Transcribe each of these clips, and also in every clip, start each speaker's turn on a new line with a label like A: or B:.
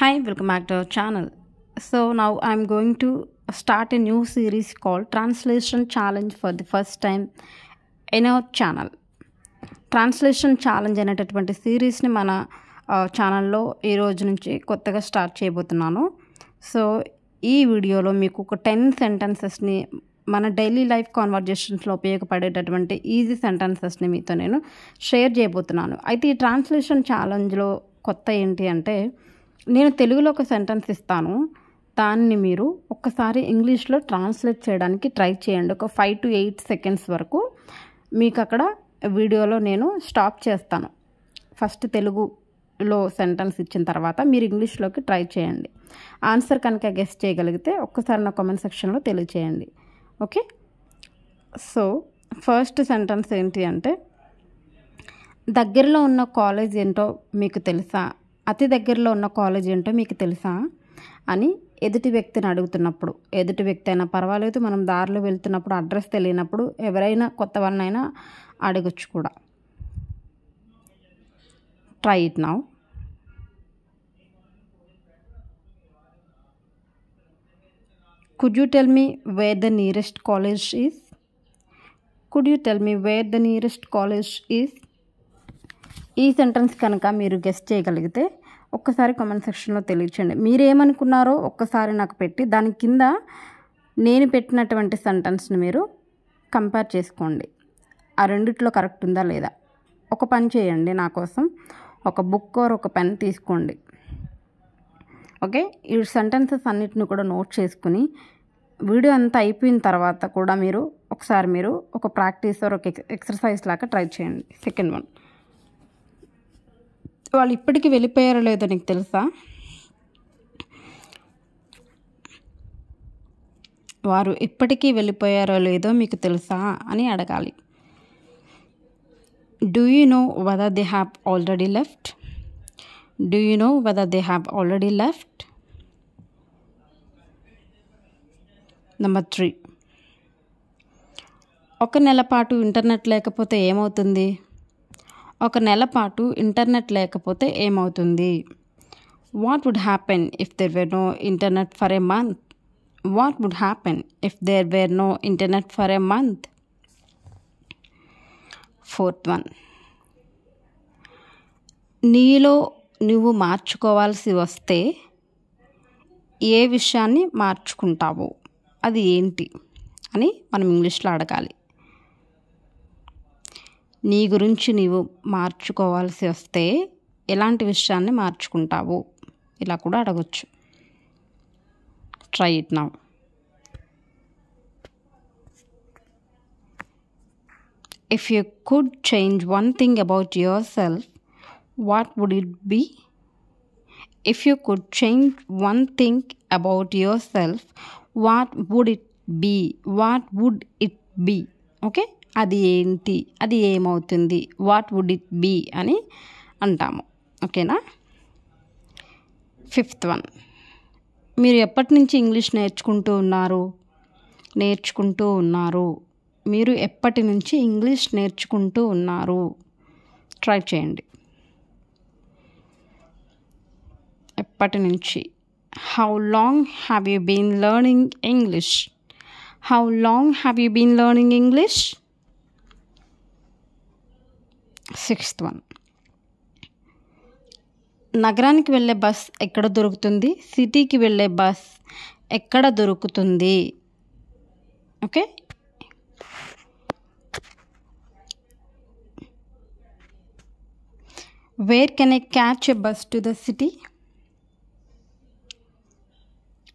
A: Hi, welcome back to our channel. So now I'm going to start a new series called Translation Challenge for the first time in our channel. Translation challenge అనేటటువంటి సిరీస్ని మన ఛానల్లో ఈ రోజు నుంచి కొత్తగా start చేయబోతున్నాను. So ఈ వీడియోలో మీకు ఒక 10 సెంటెన్సెస్ని మన డైలీ లైఫ్ కాన్వర్జేషన్స్లో ఉపయోగపడేటటువంటి ఈజీ సెంటెన్సెస్ని మీతో నేను షేర్ చేయబోతున్నాను. అయితే ఈ ట్రాన్స్లేషన్ ఛాలెంజ్లో కొత్త ఏంటి అంటే, నేను తెలుగులో ఒక సెంటెన్స్ ఇస్తాను, దాన్ని మీరు ఒక్కసారి ఇంగ్లీష్లో ట్రాన్స్లేట్ చేయడానికి ట్రై చేయండి. ఒక 5 to 8 seconds వరకు మీకు అక్కడ వీడియోలో నేను స్టాప్ చేస్తాను. ఫస్ట్ తెలుగులో సెంటెన్స్ ఇచ్చిన తర్వాత మీరు ఇంగ్లీష్లోకి ట్రై చేయండి. ఆన్సర్ కనుక గెస్ చేయగలిగితే ఒక్కసారి నా కామెంట్ సెక్షన్లో తెలియచేయండి. ఓకే, సో ఫస్ట్ సెంటెన్స్ ఏంటి అంటే, దగ్గరలో ఉన్న కాలేజ్ ఏంటో మీకు తెలుసా, అతి దగ్గరలో ఉన్న కాలేజ్ ఏంటో మీకు తెలుసా అని ఎదుటి వ్యక్తిని అడుగుతున్నప్పుడు, ఎదుటి వ్యక్తి అయినా పర్వాలేదు, మనం దారిలో వెళ్తున్నప్పుడు అడ్రస్ తెలియనప్పుడు ఎవరైనా కొత్త వాళ్ళనైనా అడగచ్చు కూడా. Try it now. Could you tell me where the nearest college is? Could you tell me where the nearest college is? ఈ సెంటెన్స్ కనుక మీరు గెస్ చేయగలిగితే ఒక్కసారి కామెంట్ సెక్షన్లో తెలియచేయండి. మీరేమనుకున్నారో ఒక్కసారి నాకు పెట్టి దాని కింద నేను పెట్టినటువంటి సెంటెన్స్ని మీరు కంపేర్ చేసుకోండి. ఆ రెండిట్లో కరెక్ట్ ఉందా లేదా. ఒక పని చేయండి, నా కోసం ఒక బుక్ ఆర్ ఒక పెన్ తీసుకోండి. ఓకే, ఈ సెంటెన్సెస్ అన్నిటిని కూడా నోట్ చేసుకుని వీడియో అంతా అయిపోయిన తర్వాత కూడా మీరు ఒకసారి మీరు ఒక ప్రాక్టీస్ ఆర్ ఒక ఎక్సర్సైజ్ లాగా ట్రై చేయండి. సెకండ్ వన్, వాళ్ళు ఇప్పటికీ వెళ్ళిపోయారో లేదో నీకు తెలుసా, వారు ఇప్పటికీ వెళ్ళిపోయారో లేదో మీకు తెలుసా అని అడగాలి. Do you know whether they have already left? Do you know whether they have already left? Number 3, ఒక నెల పాటు ఇంటర్నెట్ లేకపోతే ఏమవుతుంది? ఒక నెల పాటు ఇంటర్నెట్ లేకపోతే ఏమవుతుంది? What would happen if there were no internet for a month? What would happen if there were no internet for a month? Fourth one, నీలో నువ్వు మార్చుకోవాల్సి వస్తే ఏ విషయాన్ని మార్చుకుంటావు, అది ఏంటి అని మనం ఇంగ్లీష్లో అడగాలి. నీ గురించి నీవు మార్చుకోవాల్సి వస్తే ఎలాంటి విషయాన్ని మార్చుకుంటావు, ఇలా కూడా అడగచ్చు. Try it now. If you could change one thing about yourself, what would it be? If you could change one thing about yourself, what would it be? What would it be? Okay? అది ఏంటి, అది ఏమవుతుంది, what would it be అని అంటాము. ఓకేనా. Fifth one, మీరు ఎప్పటి నుంచి ఇంగ్లీష్ నేర్చుకుంటూ ఉన్నారు? మీరు ఎప్పటి నుంచి ఇంగ్లీష్ నేర్చుకుంటూ ఉన్నారు? ట్రై చేయండి. ఎప్పటి నుంచి. How long have you been learning English? How long have you been learning English? Sixth one, నగరానికి వెళ్ళే బస్ ఎక్కడ దొరుకుతుంది? సిటీకి వెళ్ళే బస్ ఎక్కడ దొరుకుతుంది? Okay, where can I catch a bus to the city?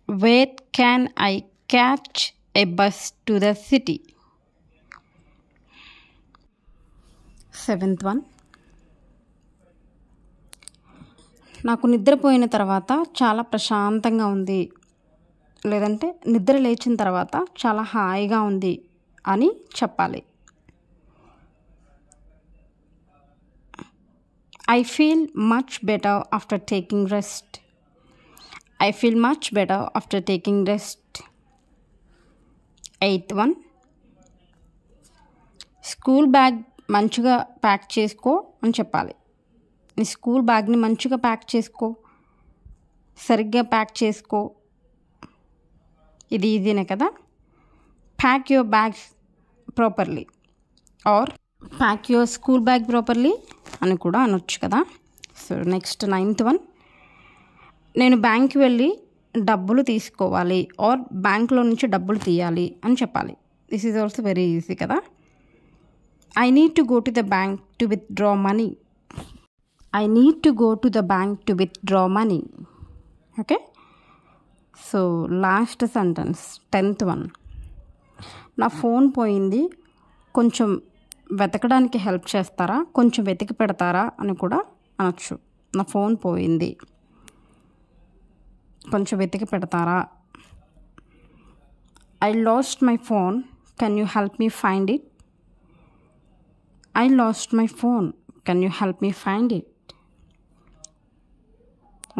A: Where can I catch a bus to the city? Seventh one, నాకు నిద్రపోయిన తర్వాత చాలా ప్రశాంతంగా ఉంది, లేదంటే నిద్ర లేచిన తర్వాత చాలా హాయిగా ఉంది అని చెప్పాలి. I feel much better after taking rest. I feel much better after taking rest. Eighth one, school bag మంచిగా ప్యాక్ చేసుకో అని చెప్పాలి. నీ స్కూల్ బ్యాగ్ని మంచిగా ప్యాక్ చేసుకో. సరిగ్గా ప్యాక్ చేసుకో. ఇది ఈజీనే కదా. Pack your bags properly are pack your school bag properly అని కూడా అనొచ్చు కదా. సో నెక్స్ట్ 9th వన్, నేను బ్యాంక్కి వెళ్ళి డబ్బులు తీసుకోవాలి ఆర్ బ్యాంక్లో నుంచి డబ్బులు తీయాలి అని చెప్పాలి. This is also very easy కదా. I need to go to the bank to withdraw money. I need to go to the bank to withdraw money. Okay. So last sentence 10th one, నా phone పోయింది, కొంచెం వెతకడానికి help చేస్తారా, కొంచెం వెతికి పెడతారా అని కూడా అనొచ్చు. నా ఫోన్ పోయింది, కొంచెం వెతికి పెడతారా. I lost my phone, can you help me find it. I lost my phone, can you help me find it.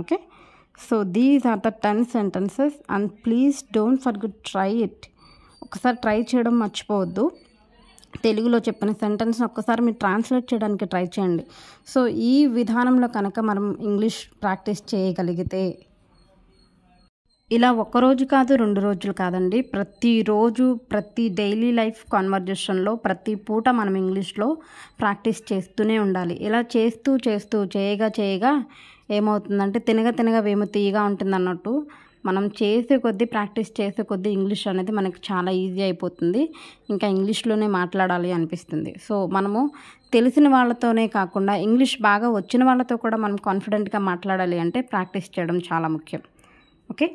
A: Okay. So these are the 10 sentences and please don't forget try it. ఒకసారి try చేయడం మర్చిపోవద్దు. తెలుగులో చెప్పిన sentence ఒక్కసారి మీరు translate చేయడానికి try చేయండి. So ఈ విధానంలో కనుక మనం ఇంగ్లీష్ ప్రాక్టీస్ చేయగలిగితే, ఇలా ఒక్కరోజు కాదు 2 రోజులు కాదండి, ప్రతిరోజు ప్రతి డైలీ లైఫ్ కాన్వర్జేషన్లో ప్రతి పూట మనం ఇంగ్లీష్లో ప్రాక్టీస్ చేస్తూనే ఉండాలి. ఇలా చేస్తూ చేస్తూ చేయగా ఏమవుతుందంటే తినగా వేము తీయగా ఉంటుంది అన్నట్టు, మనం చేసే కొద్దీ ప్రాక్టీస్ చేసే కొద్దీ ఇంగ్లీష్ అనేది మనకి చాలా ఈజీ అయిపోతుంది. ఇంకా ఇంగ్లీష్లోనే మాట్లాడాలి అనిపిస్తుంది. సో మనము తెలిసిన వాళ్ళతోనే కాకుండా ఇంగ్లీష్ బాగా వచ్చిన వాళ్ళతో కూడా మనం కాన్ఫిడెంట్గా మాట్లాడాలి అంటే ప్రాక్టీస్ చేయడం చాలా ముఖ్యం. ఓకే.